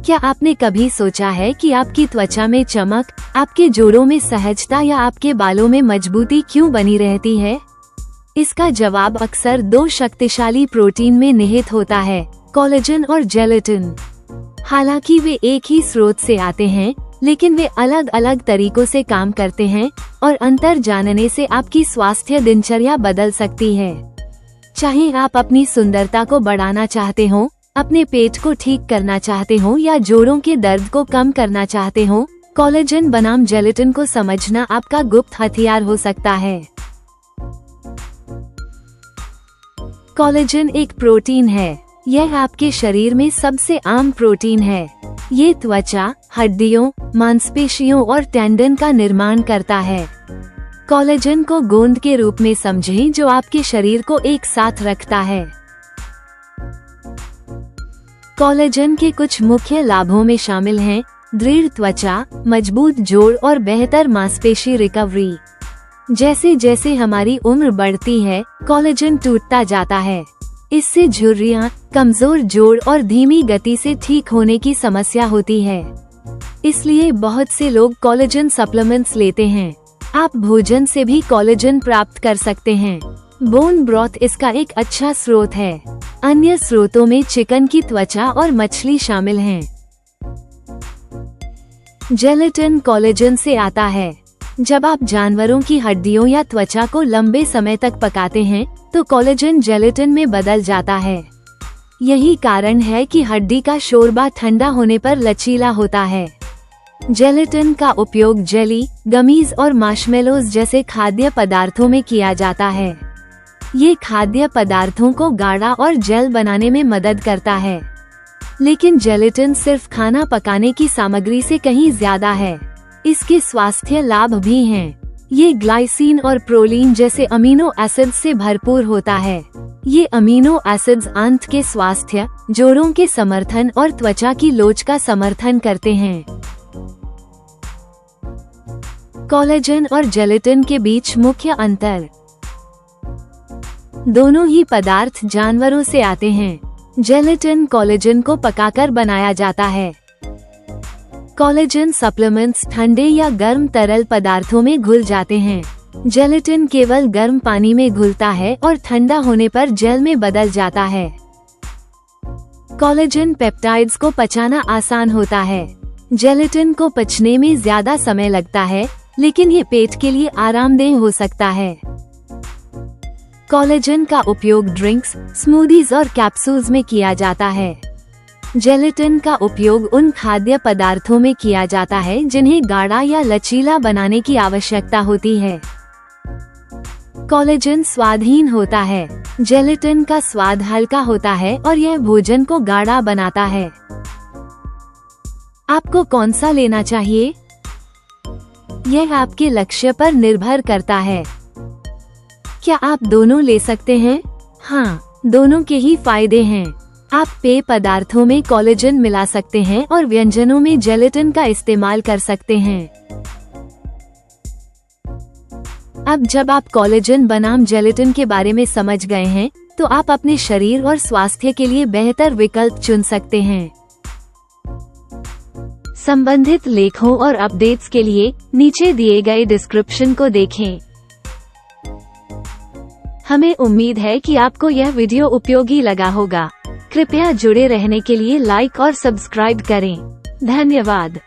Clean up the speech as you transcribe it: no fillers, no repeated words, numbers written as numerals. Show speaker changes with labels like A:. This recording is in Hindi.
A: क्या आपने कभी सोचा है कि आपकी त्वचा में चमक, आपके जोड़ों में सहजता या आपके बालों में मजबूती क्यों बनी रहती है? इसका जवाब अक्सर दो शक्तिशाली प्रोटीन में निहित होता है, कोलेजन और जेलेटिन। हालांकि वे एक ही स्रोत से आते हैं, लेकिन वे अलग अलग तरीकों से काम करते हैं और अंतर जानने से आपकी स्वास्थ्य दिनचर्या बदल सकती है। चाहे आप अपनी सुंदरता को बढ़ाना चाहते हो, अपने पेट को ठीक करना चाहते हो या जोड़ों के दर्द को कम करना चाहते हो, कोलेजन बनाम जेलेटिन को समझना आपका गुप्त हथियार हो सकता है। कोलेजन एक प्रोटीन है। यह आपके शरीर में सबसे आम प्रोटीन है। ये त्वचा, हड्डियों, मांसपेशियों और टेंडन का निर्माण करता है। कोलेजन को गोंद के रूप में समझें जो आपके शरीर को एक साथ रखता है। कोलेजन के कुछ मुख्य लाभों में शामिल हैं दृढ़ त्वचा, मजबूत जोड़ और बेहतर मांसपेशी रिकवरी। जैसे जैसे हमारी उम्र बढ़ती है, कोलेजन टूटता जाता है। इससे झुर्रियां, कमजोर जोड़ और धीमी गति से ठीक होने की समस्या होती है। इसलिए बहुत से लोग कोलेजन सप्लीमेंट्स लेते हैं। आप भोजन से भी कोलेजन प्राप्त कर सकते हैं। बोन ब्रॉथ इसका एक अच्छा स्रोत है। अन्य स्रोतों में चिकन की त्वचा और मछली शामिल हैं। जेलेटिन कोलेजन से आता है। जब आप जानवरों की हड्डियों या त्वचा को लंबे समय तक पकाते हैं, तो कोलेजन जेलेटिन में बदल जाता है। यही कारण है कि हड्डी का शोरबा ठंडा होने पर लचीला होता है। जेलेटिन का उपयोग जेली, गमीज और मार्शमेलोज जैसे खाद्य पदार्थों में किया जाता है। ये खाद्य पदार्थों को गाढ़ा और जेल बनाने में मदद करता है। लेकिन जेलेटिन सिर्फ खाना पकाने की सामग्री से कहीं ज्यादा है। इसके स्वास्थ्य लाभ भी हैं। ये ग्लाइसिन और प्रोलीन जैसे अमीनो एसिड से भरपूर होता है। ये अमीनो एसिड्स आंत के स्वास्थ्य, जोड़ों के समर्थन और त्वचा की लोच का समर्थन करते हैं। कोलेजन और जेलेटिन के बीच मुख्य अंतर। दोनों ही पदार्थ जानवरों से आते हैं। जेलेटिन कोलेजन को पकाकर बनाया जाता है। कोलेजन सप्लीमेंट्स ठंडे या गर्म तरल पदार्थों में घुल जाते हैं। जेलेटिन केवल गर्म पानी में घुलता है और ठंडा होने पर जेल में बदल जाता है। कोलेजन पेप्टाइड्स को पचाना आसान होता है। जेलेटिन को पचने में ज्यादा समय लगता है, लेकिन ये पेट के लिए आरामदेह हो सकता है। कोलेजन का उपयोग ड्रिंक्स, स्मूदीज और कैप्सूल्स में किया जाता है। जेलेटिन का उपयोग उन खाद्य पदार्थों में किया जाता है जिन्हें गाढ़ा या लचीला बनाने की आवश्यकता होती है। कोलेजन स्वादहीन होता है। जेलेटिन का स्वाद हल्का होता है और यह भोजन को गाढ़ा बनाता है। आपको कौन सा लेना चाहिए? यह आपके लक्ष्य पर निर्भर करता है। क्या आप दोनों ले सकते हैं? हाँ, दोनों के ही फायदे हैं। आप पेय पदार्थों में कोलेजन मिला सकते हैं और व्यंजनों में जेलेटिन का इस्तेमाल कर सकते हैं। अब जब आप कोलेजन बनाम जेलेटिन के बारे में समझ गए हैं, तो आप अपने शरीर और स्वास्थ्य के लिए बेहतर विकल्प चुन सकते हैं। संबंधित लेखों और अपडेट्स के लिए नीचे दिए गए डिस्क्रिप्शन को देखें। हमें उम्मीद है कि आपको यह वीडियो उपयोगी लगा होगा। कृपया जुड़े रहने के लिए लाइक और सब्सक्राइब करें। धन्यवाद।